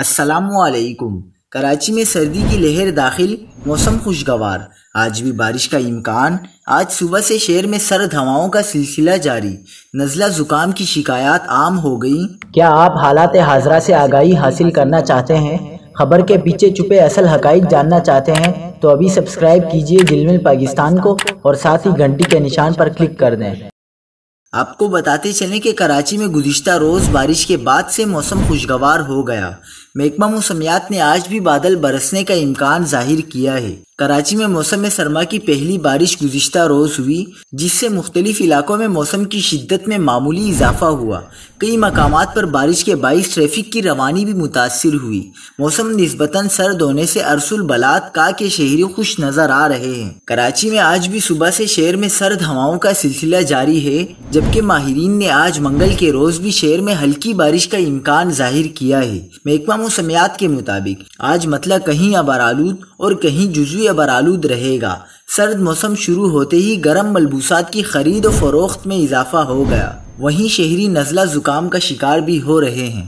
अस्सलामुअलैकुम। कराची में सर्दी की लहर दाखिल, मौसम खुशगवार, आज भी बारिश का इम्कान। आज सुबह से शहर में सर्द हवाओं का सिलसिला जारी, नज़ला जुकाम की शिकायत आम हो गई। क्या आप हालात हाजरा से आगाही हासिल करना चाहते हैं? खबर के पीछे छुपे असल हकाइक जानना चाहते हैं तो अभी सब्सक्राइब कीजिए जिलमिल पाकिस्तान को और साथ ही घंटी के निशान पर क्लिक कर दें। आपको बताते चलें कि कराची में गुज़िश्ता रोज़ बारिश के बाद से मौसम खुशगवार हो गया। महकमा मौसमियात ने आज भी बादल बरसने का इम्कान जाहिर किया है। कराची में मौसम सरमा की पहली बारिश गुज़िश्ता रोज़ हुई, जिससे मुख्तलिफ इलाकों में मौसम की शिद्दत में मामूली इजाफा हुआ। कई मकामात पर बारिश के बाइस ट्रैफिक की रवानी भी मुतासिर हुई। मौसम निस्बतन सर्द होने से अरसुल बलात का के शहरी खुश नजर आ रहे हैं। कराची में आज भी सुबह से शहर में सर्द हवाओं का सिलसिला जारी है, जबकि माहिरीन ने आज मंगल के रोज भी शहर में हल्की बारिश का इम्कान जाहिर किया है। महकमा मौसमियात के मुताबिक आज मतला कहीं अबरालूद और कहीं जुज़वी अबरालूद रहेगा। सर्द मौसम शुरू होते ही गर्म मलबूसात की खरीद और फरोख्त में इजाफा हो गया। वहीं शहरी नज़ला जुकाम का शिकार भी हो रहे हैं।